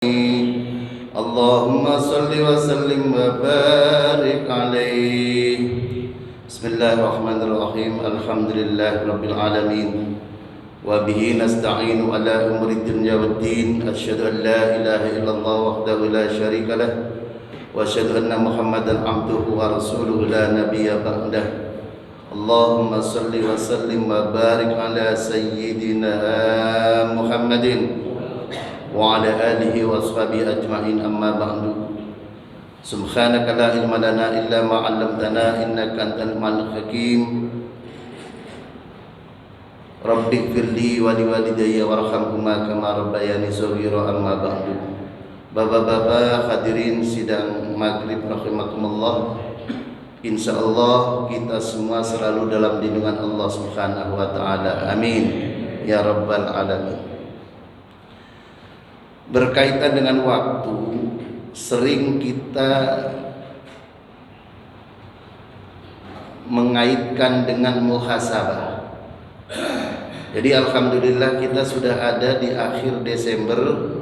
اللهم صل وسلم وبارك عليه. بسم الله الرحمن الرحيم. الحمد لله رب العالمين وبه نستعين على أمور الدنيا والدين. أشهد أن لا إله إلا الله وحده لا شريك له وأشهد أن محمدا عبده ورسوله لا نبي بعده. اللهم صل وسلم وبارك على سيدنا محمد وعلى آله وأصحابه أجمعين. أما بعد. سبحانك لا علم لنا إلا ما علمتنا إنك أنت العليم الحكيم. رب اغفر لي ولوالدي وارحمهما كما ربياني صغيرا. أما بعد. Bapak-bapak hadirin sidang maghrib rahimakumullah. Insyaallah kita semua selalu dalam lindungan Allah Subhanahu wa taala. Amin ya rabbal alamin. Berkaitan dengan waktu, sering kita mengaitkan dengan muhasabah. Jadi alhamdulillah kita sudah ada di akhir Desember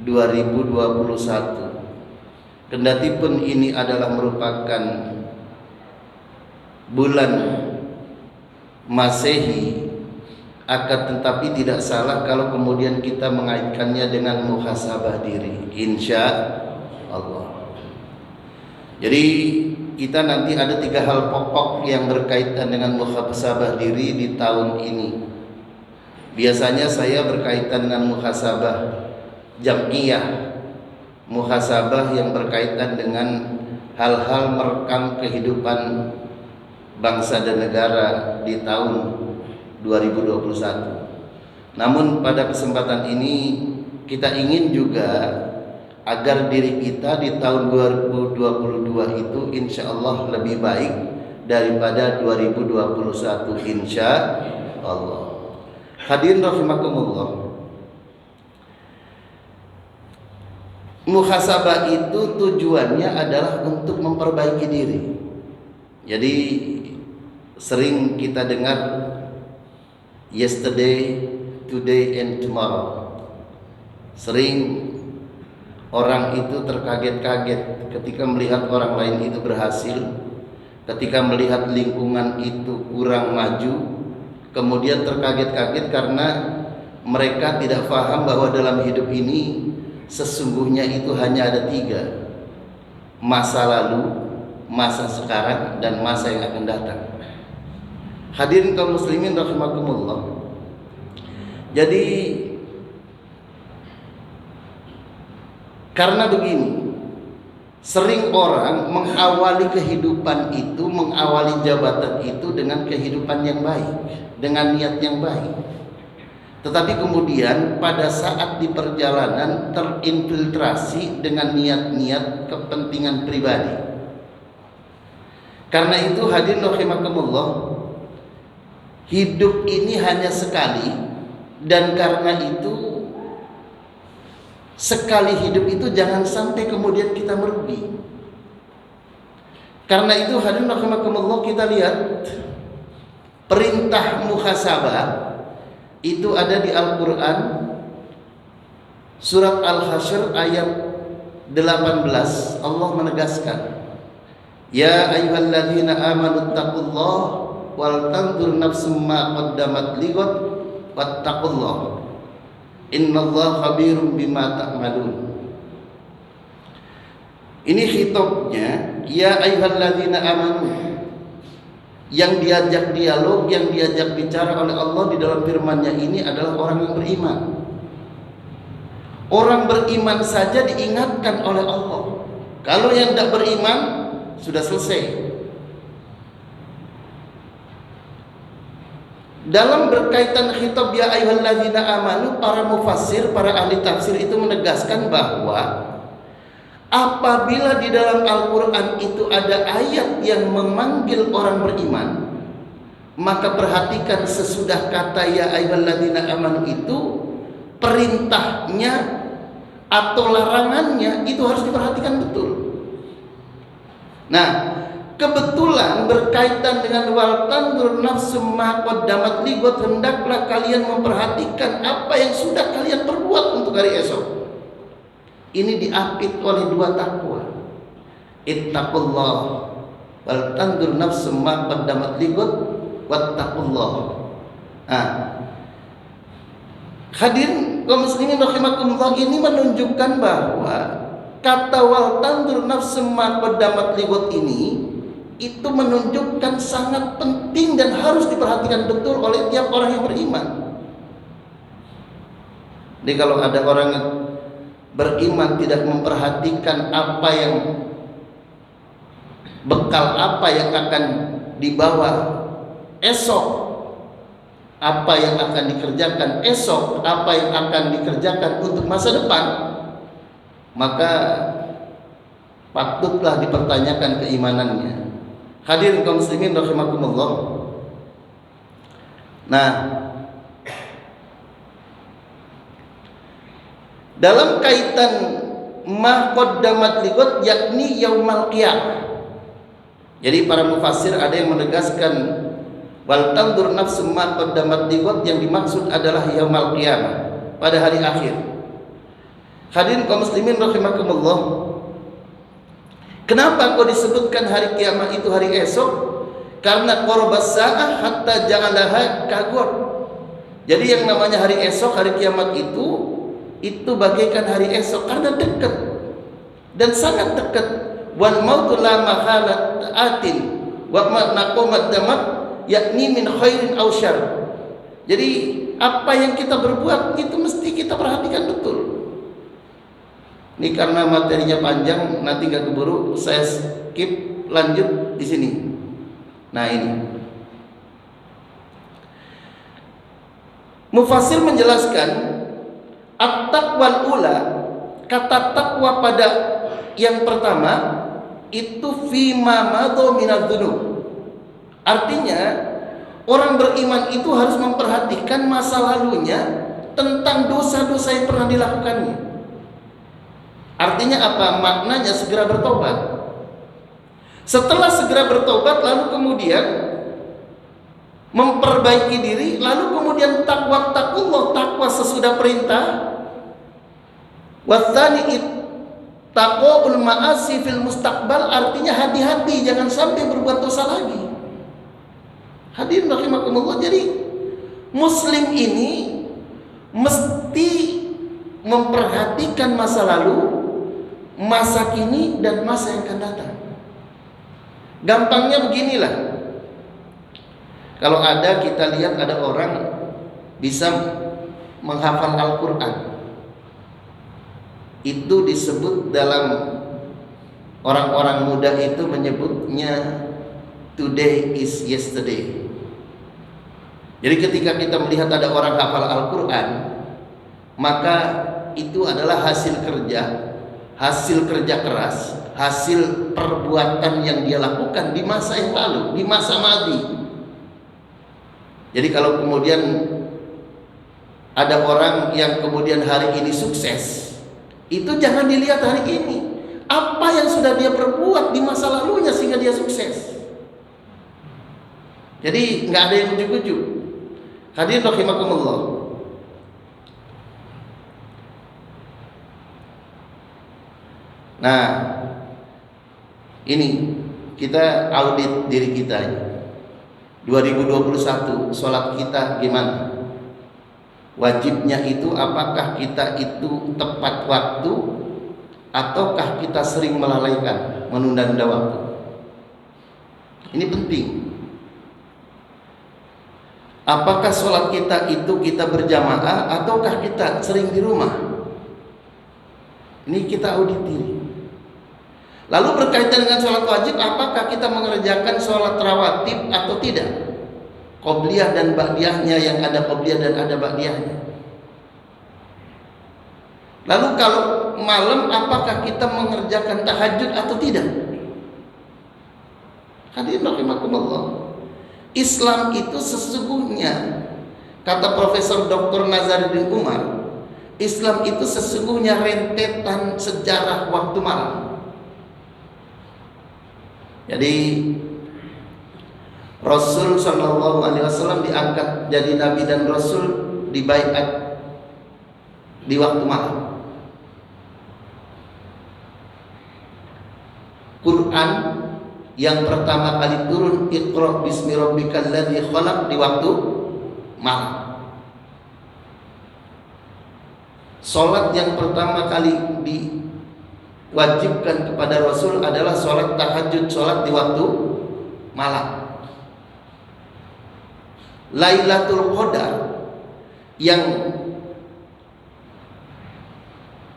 2021. Kendatipun ini adalah merupakan bulan Masehi, akan tetapi tidak salah kalau kemudian kita mengaitkannya dengan muhasabah diri, insya Allah. Jadi kita nanti ada 3 hal pokok yang berkaitan dengan muhasabah diri di tahun ini. Biasanya saya berkaitan dengan muhasabah jam'iyah, muhasabah yang berkaitan dengan hal-hal merekam kehidupan bangsa dan negara di tahun 2021. Namun pada kesempatan ini kita ingin juga agar diri kita di tahun 2022 itu insya Allah lebih baik daripada 2021 insya Allah. Hadirin rahimakumullah. Muhasabah itu tujuannya adalah untuk memperbaiki diri. Jadi sering kita dengar yesterday, today, and tomorrow. Sering orang itu terkaget-kaget ketika melihat orang lain itu berhasil, ketika melihat lingkungan itu kurang maju, kemudian terkaget-kaget karena mereka tidak paham bahwa dalam hidup ini sesungguhnya itu hanya ada 3: masa lalu, masa sekarang, dan masa yang akan datang. Hadirin kaum muslimin rahimakumullah. Jadi karena begini, sering orang mengawali kehidupan itu, mengawali jabatan itu dengan kehidupan yang baik, dengan niat yang baik. Tetapi kemudian pada saat di perjalanan terinfiltrasi dengan niat-niat kepentingan pribadi. Karena itu hadirin rahimakumullah, hidup ini hanya sekali, dan karena itu sekali hidup itu jangan sampai kemudian kita merugi. Karena itu hadirin rahimakumullah, kita lihat perintah muhasabah itu ada di Al-Quran, surat Al-Hasyr ayat 18. Allah menegaskan, ya ayyuhalladzina amanu taqullaha wal tanzur nafsum ma qaddamat lighad wattaqullah innallaha khabirum bima ta'malun. Ini khitabnya ya ayyuhalladzina amanu, yang diajak dialog, yang diajak bicara oleh Allah di dalam firman-Nya ini adalah orang yang beriman. Orang beriman saja diingatkan oleh Allah. Kalau yang tidak beriman sudah selesai. Dalam berkaitan khitab ya ayyuhalladzina amanu, para mufassir, para ahli tafsir itu menegaskan bahwa apabila di dalam Al-Quran itu ada ayat yang memanggil orang beriman, maka perhatikan sesudah kata ya ayyuhalladzina amanu itu, perintahnya atau larangannya itu harus diperhatikan betul. Nah, kebetulan berkaitan dengan wal tanzur nafsum ma qaddamat lighad, hendaklah kalian memperhatikan apa yang sudah kalian perbuat untuk hari esok. ini diapit oleh dua takwa. Ittaqullah wal tandur nafsum ma qaddamat lighad wattaqullah. Hadirin kaum muslimin rahimakumullah, ini menunjukkan bahwa kata wal tandur nafsum ma qaddamat lighad ini itu menunjukkan sangat penting dan harus diperhatikan betul oleh tiap orang yang beriman. Jadi kalau ada orang beriman tidak memperhatikan apa yang bekal apa yang akan dibawa esok, apa yang akan dikerjakan esok, apa yang akan dikerjakan untuk masa depan, maka patutlah dipertanyakan keimanannya. Hadirin kaum muslimin rahimakumullah. Nah, dalam kaitan ma qaddamat lighad yakni yaumal qiyamah. Jadi para mufassir ada yang menegaskan wal tandur nafsum ma qaddamat lighad yang dimaksud adalah yaumal qiyamah, pada hari akhir. Hadirin kaum muslimin rahimakumullah. Kenapa kok disebutkan hari kiamat itu hari esok? Karena qorobas sa'ah hatta ja'alaha kagor. Jadi yang namanya hari esok, hari kiamat itu bagaikan hari esok karena dekat dan sangat dekat. Wal mautu la mahalat atin wa ma naqamat damat yakni min khairin aw syarr. Jadi apa yang kita berbuat itu mesti kita perhatikan betul. Ini karena materinya panjang, nanti nggak keburu, saya skip, lanjut di sini. Nah ini, Mufassir menjelaskan at-taqwal ula, kata takwa pada yang pertama itu fima madho minadz-dzunub. Artinya orang beriman itu harus memperhatikan masa lalunya tentang dosa-dosa yang pernah dilakukannya. Artinya apa? Maknanya segera bertobat. Setelah segera bertobat, lalu kemudian memperbaiki diri, lalu kemudian takwa sesudah perintah. Watsani taqul ma'asi fil mustaqbal, artinya hati-hati jangan sampai berbuat dosa lagi. Hadirin rahimakumullah, jadi muslim ini mesti memperhatikan masa lalu, masa kini, dan masa yang akan datang. Gampangnya beginilah, kalau ada kita lihat ada orang bisa menghafal Al-Quran, itu disebut dalam orang-orang muda itu menyebutnya today is yesterday. Jadi ketika kita melihat ada orang hafal Al-Quran, maka itu adalah hasil kerja keras, hasil perbuatan yang dia lakukan di masa yang lalu, di masa madi. Jadi kalau kemudian ada orang yang kemudian hari ini sukses, itu jangan dilihat hari ini, apa yang sudah dia perbuat di masa lalunya sehingga dia sukses. Jadi nggak ada yang ujuk-ujuk. Hadirin rahimakumullah. Nah, ini kita audit diri kita. 2021 sholat kita gimana? Wajibnya itu apakah kita itu tepat waktu ataukah kita sering melalaikan, menunda-nunda waktu? Ini penting. Apakah sholat kita itu kita berjamaah ataukah kita sering di rumah? Ini kita audit diri. Lalu berkaitan dengan sholat wajib, apakah kita mengerjakan sholat rawatib atau tidak? Qobliyah dan ba'diyahnya, yang ada qobliyah dan ada ba'diyahnya. Lalu kalau malam, apakah kita mengerjakan tahajud atau tidak? Hadirin rahimakumullah, Islam itu sesungguhnya, kata Profesor Dr. Nazaruddin Umar, Islam itu sesungguhnya rentetan sejarah waktu malam. Jadi Rasul Shallallahu Alaihi Wasallam diangkat jadi Nabi dan Rasul, dibaiat di waktu malam. Quran yang pertama kali turun, Iqra bismi rabbikal ladzi khalaq, di waktu malam. Salat yang pertama kali diwajibkan kepada Rasul adalah salat tahajud, salat di waktu malam. Lailatul Qadar yang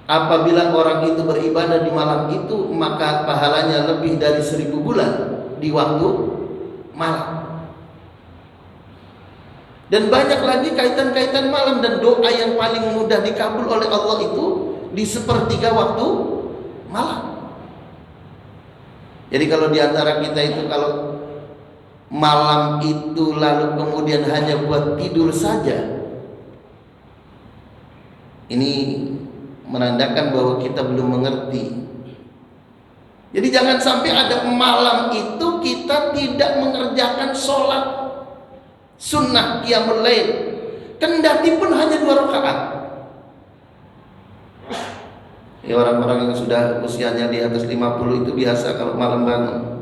apabila orang itu beribadah di malam itu, maka pahalanya lebih dari 1000 bulan di waktu malam. Dan banyak lagi kaitan-kaitan malam, dan doa yang paling mudah dikabul oleh Allah itu di sepertiga waktu malam. Jadi kalau diantara kita itu kalau malam itu lalu kemudian hanya buat tidur saja, ini menandakan bahwa kita belum mengerti. Jadi jangan sampai ada malam itu kita tidak mengerjakan sholat sunnah qiyamul lail, kendati pun hanya 2 rakaat. Ya, orang-orang yang sudah usianya di atas 50 itu biasa kalau malam bangun.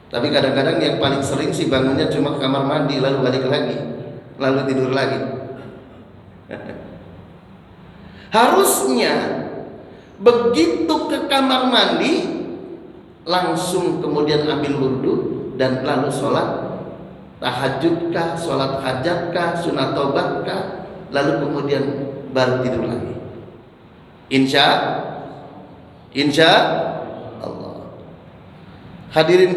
Tapi kadang-kadang yang paling sering sih bangunnya cuma ke kamar mandi, lalu balik lagi, lalu tidur lagi. Harusnya begitu ke kamar mandi langsung kemudian ambil wudhu dan lalu sholat tahajudkah, sholat hajatkah, sunat taubatkah, lalu kemudian baru tidur lagi. Insya Allah. Hadirin